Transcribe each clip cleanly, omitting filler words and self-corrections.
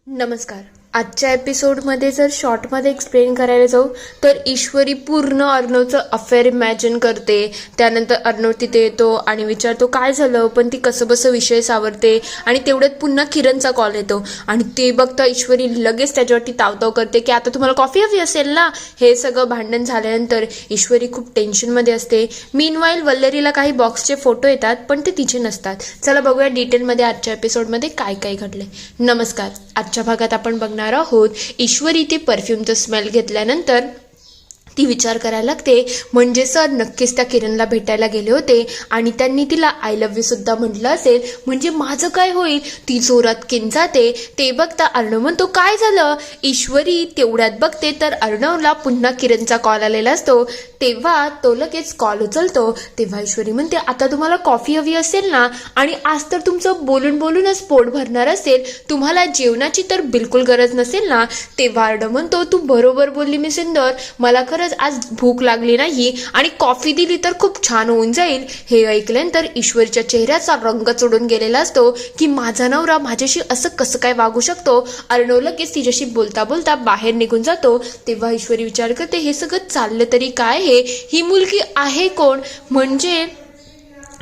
नमस्कार. आजच्या एपिसोडमध्ये जर शॉर्टमध्ये एक्सप्लेन करायला जाऊ तर ईश्वरी पूर्ण अर्णवचं अफेअर इमॅजिन करते. त्यानंतर अर्णव तिथे येतो आणि विचारतो काय झालं, पण ती कसंबसं विषय सावरते आणि तेवढ्यात पुन्हा किरणचा कॉल येतो आणि ते बघता ईश्वरी लगेच त्याच्यावरती तावताव करते की आता तुम्हाला कॉफी हवी असेल ना. हे सगळं भांडण झाल्यानंतर ईश्वरी खूप टेन्शनमध्ये असते. मीनवाईल वल्लरीला काही बॉक्सचे फोटो येतात पण ते तिचे नसतात. चला बघूया डिटेलमध्ये आजच्या एपिसोडमध्ये काय काय घडले. नमस्कार. आजच्या भागात आपण बघणार आहोत ईश्वरी ते परफ्यूमचं स्मेल घेतल्यानंतर ती विचार करायला लागते म्हणजे सर नक्कीच त्या किरणला भेटायला गेले होते आणि त्यांनी तिला आय लव्ह यू सुद्धा म्हटलं असेल, म्हणजे माझं काय होईल. ती जोरात किंचाते. ते बघता अर्णव म्हणतो काय झालं. ईश्वरी तेवढ्यात बघते तर अर्णवला पुन्हा किरणचा कॉल आलेला असतो. तेव्हा तो लगेच कॉल उचलतो. तेव्हा ईश्वरी म्हणते आता तुम्हाला कॉफी हवी असेल ना, आणि आज तर तुमचं बोलून बोलूनच पोट भरणार असेल, तुम्हाला जेवणाची तर बिलकुल गरज नसेल ना. तेव्हा अर्णव म्हणतो तू बरोबर बोलली मी सिंदर, मला खरंच आज भूक लागली नाही आणि कॉफी दिली तर खूप छान होऊन जाईल. हे ऐकल्यानंतर ईश्वरीच्या चेहऱ्याचा रंग चढून गेलेला असतो की माझा नवरा माझ्याशी असं कसं काय वागू शकतो. अर्णव लगेच तिच्याशी बोलता बोलता बाहेर निघून जातो. तेव्हा ईश्वरी विचार करते हे सगळं चाललं तरी काय, ही मुलगी आहे कोण. म्हणजे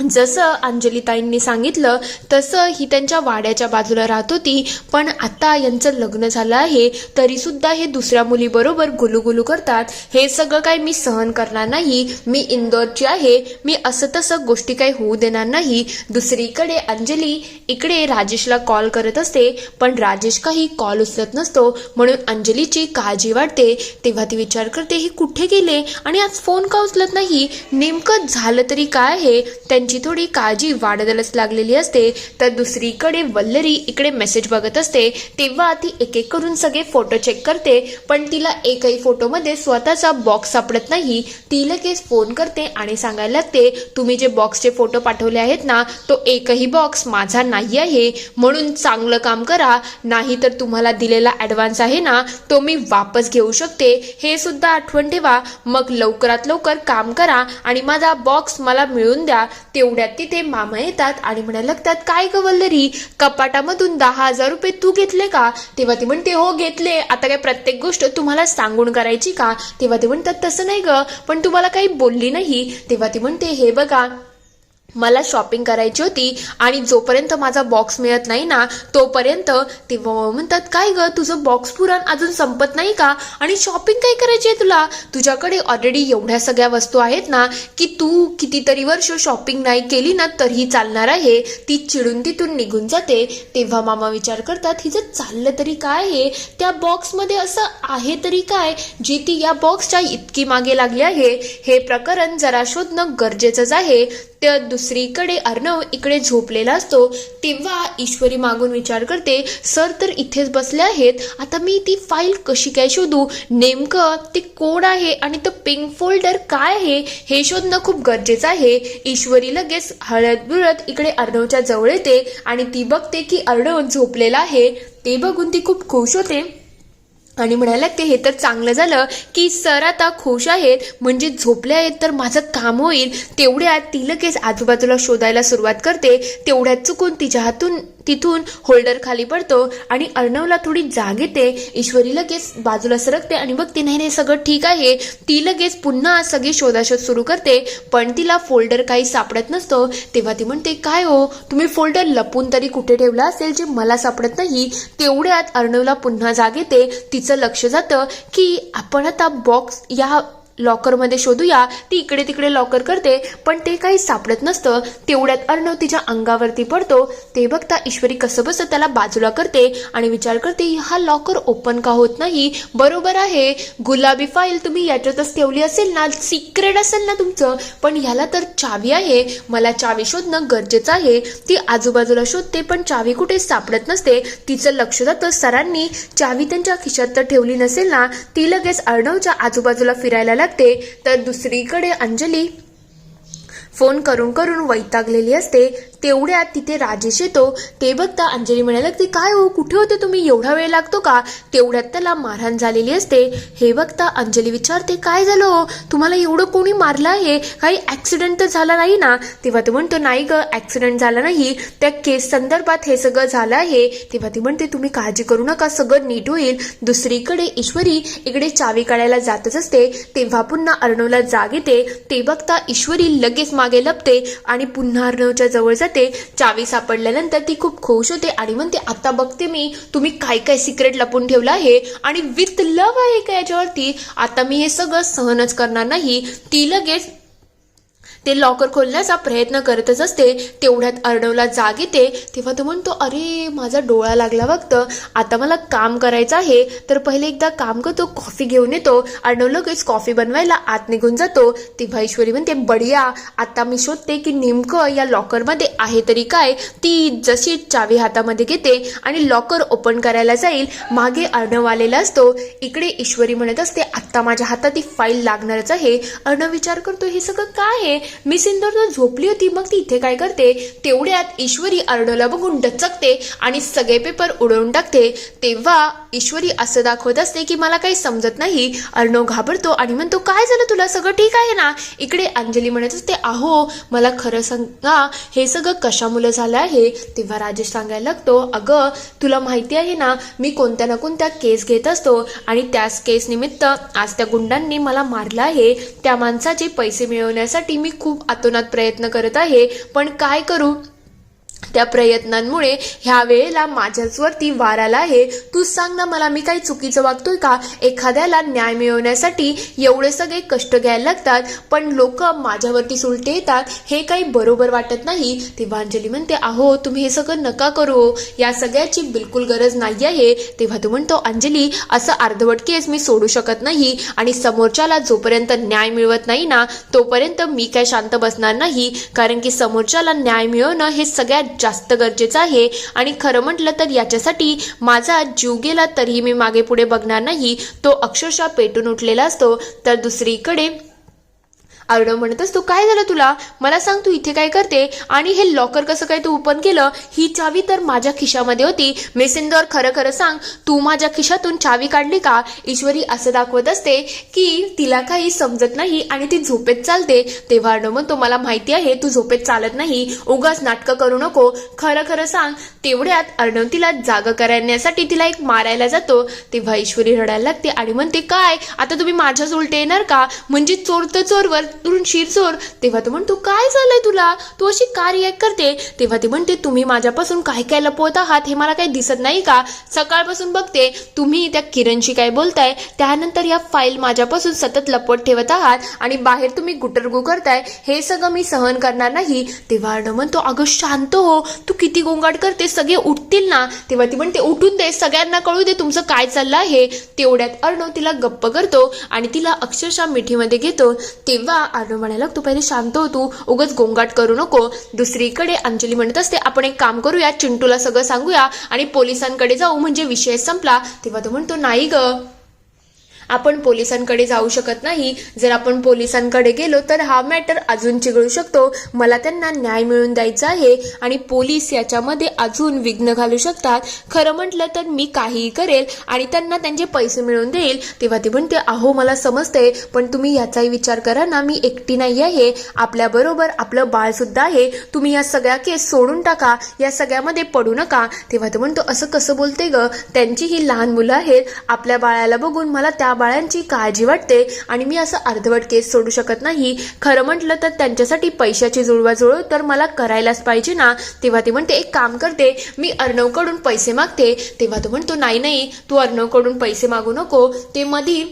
जसं अंजलीताईंनी सांगितलं तसं ही त्यांच्या वाड्याच्या बाजूला राहत होती, पण आता यांचं लग्न झालं आहे तरी सुद्धा हे दुसऱ्या मुलीबरोबर गुलुगुलू करतात. हे सगळं काही मी सहन करणार नाही. मी इंदोरची आहे, मी असं तसं गोष्टी काही होऊ देणार नाही. दुसरीकडे अंजली इकडे राजेशला कॉल करत असते पण राजेश काही कॉल उचलत नसतो, म्हणून अंजलीची काळजी वाटते. तेव्हा ती विचार करते हे कुठे गेले आणि आज फोन का उचलत नाही, नेमकं झालं तरी काय आहे. त्यांची थोडी काळजी वाढतच लागलेली असते. तर दुसरीकडे वल्लरी इकडे मेसेज बघत असते. तेव्हा ती एक एक करून सगळे फोटो चेक करते पण तिला एकही फोटोमध्ये स्वतःचा बॉक्स सापडत नाही. ती लगेच फोन करते आणि सांगायला लागते तुम्ही जे बॉक्सचे फोटो पाठवले आहेत ना, तो एकही बॉक्स माझा नाही आहे, म्हणून चांगलं काम करा, नाही तर तुम्हाला दिलेला ॲडव्हान्स आहे ना तो मी वापस घेऊ शकते, हे सुद्धा आठवण ठेवा. मग लवकरात लवकर काम करा आणि माझा बॉक्स मला मिळवून द्या. तेवढ्यात तिथे मामा येतात आणि म्हणायला लागतात काय ग वल्लरी, कपाटामधून 10,000 रुपये तू घेतले का. तेव्हा ती म्हणते हो घेतले, आता काय प्रत्येक गोष्ट तुम्हाला सांगून करायची का. तेव्हा ते म्हणतात तसं नाही ग, पण तुम्हाला काही बोलली नाही. तेव्हा ती म्हणते हे बघा मला शॉपिंग करायची होती आणि जोपर्यंत माझा बॉक्स मिळत नाही ना तोपर्यंत. तेव्हा म्हणतात काय ग तुझं बॉक्स पुरण अजून संपत नाही का, आणि शॉपिंग काय करायची आहे तुला, तुझ्याकडे ऑलरेडी एवढ्या सगळ्या वस्तू आहेत ना की तू कितीतरी वर्ष शॉपिंग नाही केली ना तरीही चालणार आहे. ती चिडून तिथून निघून जाते. तेव्हा मामा विचार करतात हिचं चाललं तरी काय आहे, त्या बॉक्समध्ये असं आहे तरी काय जी ती या बॉक्सच्या इतकी मागे लागली आहे. हे प्रकरण जरा शोधणं गरजेचंच आहे. तर दुसरीकडे अर्णव इकडे झोपलेला असतो. तेव्हा ईश्वरी मागून विचार करते सर तर इथेच बसले आहेत, आता मी ती फाईल कशी काय शोधू, नेमकं ते कोड आहे आणि तो पिंक फोल्डर काय आहे हे शोधणं खूप गरजेचं आहे. ईश्वरी लगेच हळद बुळत इकडे अर्णवच्या जवळ येते आणि ती बघते की अर्णव झोपलेला आहे. ते बघून ती खूप खुश होते आणि म्हणायला लागते हे तर चांगलं झालं की सर आता खुश आहेत, म्हणजे झोपले आहेत तर माझं काम होईल. तेवढ्यात ती लगेच आजूबाजूला शोधायला सुरुवात करते. तेवढ्यात चुकून तिच्या हातून तिथून होल्डर खाली पडतो आणि अर्णवला थोडी जाग येते. ईश्वरी लगेच बाजूला सरकते आणि बघते नाही सगळं ठीक आहे. ती लगेच पुन्हा सगळी शोधाशोध सुरू करते पण तिला फोल्डर काही सापडत नसतो. तेव्हा ती म्हणते काय हो तुम्ही फोल्डर लपून तरी कुठे ठेवला असेल जे मला सापडत नाही. तेवढ्यात अर्णवला पुन्हा जाग येते. तिचं लक्ष जातं की आपण आता बॉक्स या लॉकरमध्ये शोधूया. ती इकडे तिकडे लॉकर करते पण ते काही सापडत नसतं. तेवढ्यात अर्णव तिच्या अंगावरती पडतो. ते बघता ईश्वरी कसं बसं त्याला बाजूला करते आणि विचार करते हा लॉकर ओपन का होत नाही. बरोबर आहे, गुलाबी फाईल तुम्ही याच्यातच ठेवली असेल ना, सिक्रेट असेल ना तुमचं, पण ह्याला तर चावी आहे, मला चावी शोधणं गरजेचं आहे. ती आजूबाजूला शोधते पण चावी कुठे सापडत नसते. तिचं लक्ष जातं सरांनी चावी त्यांच्या खिशात तर ठेवली नसेल ना. ती लगेच अर्णवच्या आजूबाजूला फिरायला तर दुसरीकडे अंजली फोन करून करून वैतागलेली असते. तेवढ्यात तिथे राजेश येतो. ते बघता अंजली म्हणायला लागते, काय हो कुठे होते तुम्ही, एवढा वेळ लागतो का? तेवढ्यात त्याला मारहाण झालेली असते. हे बघता अंजली विचारते, काय झालं हो, तुम्हाला एवढं कोणी मारलं आहे, काही ऍक्सिडेंट तर झाला नाही ना? तेव्हा ती म्हणतो, नाही ग ऍक्सिडेंट झाला नाही, त्या केस संदर्भात हे सगळं झालं आहे. तेव्हा ती म्हणते, तुम्ही काळजी करू नका, सगळं नीट होईल. दुसरीकडे ईश्वरी इकडे चावी काढायला जातच असते. तेव्हा पुन्हा अर्णवला जाग येते. ते बघता ईश्वरी लगेच मागे लपते आणि पुन्हा अर्णवच्या जवळ जाते. चावी सापडल्यानंतर ती खूप खुश होते आणि म्हणते, आता बघते मी तुम्ही काय काय सिक्रेट लपून ठेवलं आहे आणि विथ लव्ह आहे का याच्यावरती, आता मी हे सगळं सहनच करणार नाही. ती लगेच ते लॉकर खोलण्याचा प्रयत्न करतच असते. तेवढ्यात अर्णवला जाग येते. तेव्हा तो म्हणतो, अरे माझा डोळा लागला बघतं, आता मला काम करायचं आहे, तर पहिले एकदा काम करतो, कॉफी घेऊन येतो. अर्णव लगेच कॉफी बनवायला आत निघून जातो. तेव्हा ईश्वरी म्हणते, बढिया, आता मी शोधते की नेमकं या लॉकरमध्ये आहे तरी काय. ती जशी चावी हातामध्ये घेते आणि लॉकर ओपन करायला जाईल, मागे अर्णव आलेला असतो. इकडे ईश्वरी म्हणत असते, आता माझ्या हातात ती फाईल लागणारच आहे. अर्णव विचार करतो, हे सगळं काय आहे, मी सिंदूर तर झोपली होती, मग ती इथे काय करते? तेवढ्यात ईश्वरी अर्णवला बघून डचकते आणि सगळे पेपर उडवून टाकते. तेव्हा ईश्वरी असं दाखवत असते की मला काही समजत नाही. अर्णव घाबरतो आणि म्हणतो, काय झालं तुला, सगळं ठीक आहे ना? इकडे अंजली म्हणत असते, अहो मला खरं सांगा हे सगळं कशामुळे झालं आहे? तेव्हा राजेश सांगायला लागतो, अगं तुला माहिती आहे ना, मी कोणत्या ना कोणत्या केस घेत असतो आणि त्याच केस निमित्त आज त्या गुंडांनी मला मारलं आहे. त्या माणसाचे पैसे मिळवण्यासाठी मी खूप आतोनात प्रयत्न करत आहे, पण काय करू, त्या प्रयत्नांमुळे ह्या वेळेला माझ्याचवरती वार आला आहे. तू सांग ना मला, मी काही चुकीचं वागतोय का? एखाद्याला न्याय मिळवण्यासाठी एवढे सगळे कष्ट घ्यायला लागतात, पण लोक माझ्यावरती सुलटे येतात, हे काही बरोबर वाटत नाही. तेव्हा अंजली म्हणते, अहो तुम्ही हे सगळं नका करू, या सगळ्याची बिलकुल गरज नाही आहे. तेव्हा तू म्हणतो, अंजली असं अर्धवट केस मी सोडू शकत नाही आणि समोरच्याला जोपर्यंत न्याय मिळवत नाही ना, तोपर्यंत मी काय शांत बसणार नाही, कारण की समोरच्याला न्याय मिळवणं हे सगळ्यात जास्त गरजेचं आहे. आणि खरं म्हटलं तर याच्यासाठी माझा जीव गेला तरीही मी मागे पुढे बघणार नाही. तो अक्षरशः पेटून उठलेला असतो. तर दुसरीकडे अर्णव म्हणत असतो, काय झालं तुला, मला सांग, तू इथे काय करते आणि हे लॉकर कसं काय तू ओपन केलं? ही चावी तर माझ्या खिशामध्ये होती. मेसिंदर खरं खरं सांग, तू माझ्या खिशातून चावी काढली का? ईश्वरी असं दाखवत असते की तिला काही समजत नाही आणि ती झोपेत चालते. तेव्हा अर्णव म्हणतो, मला माहिती आहे तू झोपेत चालत नाही, उगाच नाटकं करू नको, खरं खरं सांग. तेवढ्यात अर्णव तिला जाग करण्यासाठी तिला एक मारायला जातो. तेव्हा ईश्वरी रडायला लागते आणि म्हणते, काय आता तुम्ही माझ्याच उलटे येणार का? म्हणजे चोर तर चोरवर तुरून शिरचोर. तेव्हा तो म्हणतो, काय झालंय तुला, तू अशी का रिॲक्ट करते? तेव्हा ती म्हणते, तुम्ही माझ्यापासून काय काय लपवत आहात हे मला काही दिसत नाही का? सकाळपासून बघते तुम्ही त्या किरणशी काय बोलताय, त्यानंतर या फाईल माझ्यापासून सतत लपवत ठेवत आहात आणि बाहेर तुम्ही गुटरगू करताय, हे सगळं मी सहन करणार नाही. तेव्हा अर्णव म्हणतो, अगं शांत हो, तू किती गोंगाट करते, सगळे उठतील ना. तेव्हा ती म्हणते, उठून दे, सगळ्यांना कळू दे तुमचं काय चाललं आहे. तेवढ्यात अर्णव तिला गप्प करतो आणि तिला अक्षरशः मिठीमध्ये घेतो. तेव्हा अर्णव म्हणायला लागतो, पहिले शांत हो तू, उगाच गोंगाट करू नको. दुसरीकडे अंजली म्हणत असते, आपण एक काम करूया, चिंटूला सगळं सांगूया आणि पोलिसांकडे जाऊ, म्हणजे विषय संपला. तेव्हा तो म्हणतो, नाही ग, आपण पोलिसांकडे जाऊ शकत नाही. जर आपण पोलिसांकडे गेलो तर हा मॅटर अजून चिघळू शकतो. मला त्यांना न्याय मिळवून द्यायचा आहे आणि पोलीस याच्यामध्ये अजून विघ्न घालू शकतात. खरं म्हटलं तर मी काहीही करेल आणि त्यांना त्यांचे पैसे मिळवून देईल. तेव्हा ती म्हणते, अहो मला समजते, पण तुम्ही याचाही विचार करा ना, मी एकटी नाही आहे, आपल्याबरोबर आपलं बाळ सुद्धा आहे. तुम्ही या सगळ्या केस सोडून टाका, या सगळ्यामध्ये पडू नका. तेव्हा तो म्हणतो, असं कसं बोलते ग, त्यांची ही लहान मुलं आहेत, आपल्या बाळाला बघून मला त्या बाळांची काळजी वाटते आणि मी असं अर्धवट केस सोडू शकत नाही. खरं म्हटलं तर त्यांच्यासाठी पैशाची जुळवाजुळव तर मला करायलाच पाहिजे ना. तेव्हा ती म्हणते, एक काम करते, मी अर्णवकडून पैसे मागते. तेव्हा तो म्हणतो, नाही नाही, तू अर्णवकडून पैसे मागू नको. ते मधी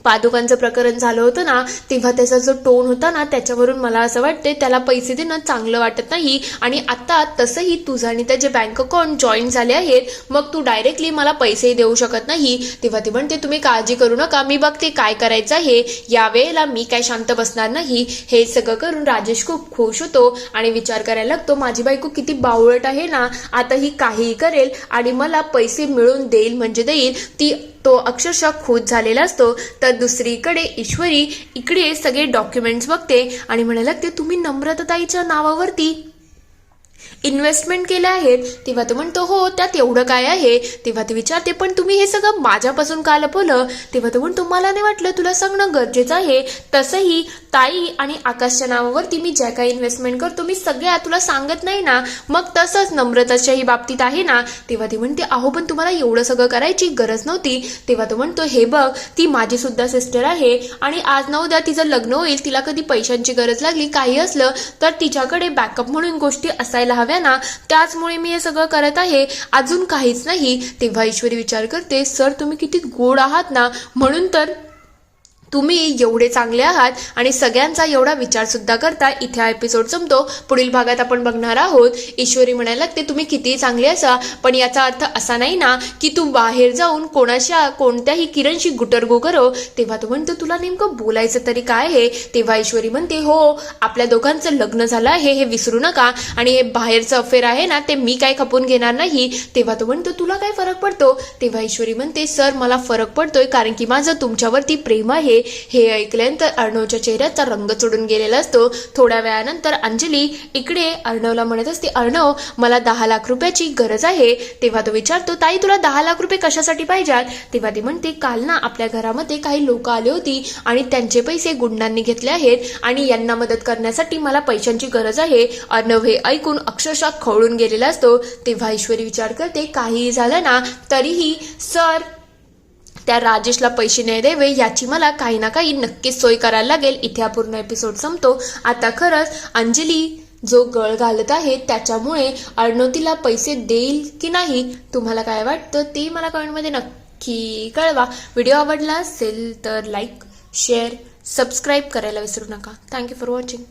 पादुकांचं प्रकरण झालं होतं ना, तेव्हा त्याचा जो टोन होता ना, त्याच्यावरून मला असं वाटते त्याला पैसे देणं चांगलं वाटत नाही. आणि आता तसंही तुझं आणि त्याचे बँक अकाउंट जॉईन झाले आहेत, मग तू डायरेक्टली मला पैसेही देऊ शकत नाही. तेव्हा ती म्हणते, तुम्ही काळजी करू नका, मी बघते काय करायचं आहे, यावेळेला मी काय शांत बसणार नाही. हे सगळं करून राजेश खूप खुश होतो आणि विचार करायला लागतो, माझी बायको किती बावळट आहे ना, आता ही काहीही करेल आणि मला पैसे मिळवून देईल म्हणजे देईल. तो अक्षरशः खुश झालेला असतो. तर दुसरीकडे ईश्वरी इकडे सगळे डॉक्युमेंट्स बघते आणि म्हणायला लागते, तुम्ही नम्रताताईच्या नावावरती इन्व्हेस्टमेंट केले आहेत. तेव्हा तो म्हणतो हो त्यात एवढं काय आहे. तेव्हा ते विचारते पण तुम्ही हे सगळं माझ्यापासून का लपवलं. तेव्हा तो म्हणतो मला नाही वाटलं तुला सांगणं गरजेचं आहे. तसंही ताई आणि आकाशच्या नावावरती मी ज्या काही इन्व्हेस्टमेंट करतो मी सगळ्या तुला सांगत नाही ना. मग तसंच नम्रताच्याही बाबतीत आहे ना. तेव्हा ती म्हणते अहो पण तुम्हाला एवढं सगळं करायची गरज नव्हती. तेव्हा तो म्हणतो हे बघ ती माझी सुद्धा सिस्टर आहे आणि आज ना उद्या तिचं लग्न होईल. तिला कधी पैशांची गरज लागली काही असलं तर तिच्याकडे बॅकअप म्हणून गोष्टी असायला हव्या ना. त्याचमुळे मी हे सगळं करत आहे अजून काहीच नाही. तेव्हा ईश्वरी विचार करते सर तुम्ही किती गोड आहात ना म्हणून तर तुम्ही एवढे चांगले आहात आणि सगळ्यांचा एवढा विचार सुद्धा करता. इथे हा एपिसोड संपतो. पुढील भागात आपण बघणार आहोत ईश्वरी म्हणायला लागते तुम्ही कितीही चांगले असा पण याचा अर्थ असा नाही ना की तू बाहेर जाऊन कोणत्याही किरणशी गुटरगो करो. तेव्हा तो म्हणतो तुला नेमकं बोलायचं तरी काय आहे. तेव्हा ईश्वरी म्हणते हो आपल्या दोघांचं लग्न झालं आहे हे विसरू नका आणि हे बाहेरचं अफेअर आहे ना ते मी काय खपून घेणार नाही. तेव्हा तो म्हणतो तुला काय फरक पडतो. तेव्हा ईश्वरी म्हणते सर मला फरक पडतोय कारण की माझं तुमच्यावरती प्रेम आहे. हे ऐकल्यानंतर अर्णवच्या चेहऱ्याचा रंग चढून गेलेला असतो. थोड्या वेळानंतर अंजली इकडे अर्णवला म्हणत असते अर्णव मला 10 लाख रुपयाची गरज आहे. तेव्हा तो विचारतो ताई तुला 10 लाख रुपये कशासाठी पाहिजेत. तेव्हा ती म्हणते काल ना आपल्या घरामध्ये काही लोक आले होती आणि त्यांचे पैसे गुंडांनी घेतले आहेत आणि यांना मदत करण्यासाठी मला पैशांची गरज आहे. अर्णव हे ऐकून अक्षरशः खवळून गेलेला असतो. तेव्हा ईश्वरी विचार करते काहीही झालं ना तरीही सर त्या राजेशला पैसे नाही द्यावे याची मला काही ना काही नक्कीच सोय करायला लागेल. इथे हा पूर्ण एपिसोड संपतो. आता खरंच अंजली जो गळ घालत आहे त्याच्यामुळे अर्णव तिला पैसे देईल की नाही तुम्हाला काय वाटतं ते मला कमेंटमध्ये नक्की कळवा. व्हिडिओ आवडला असेल तर लाईक शेअर सबस्क्राईब करायला विसरू नका. Thank you for watching.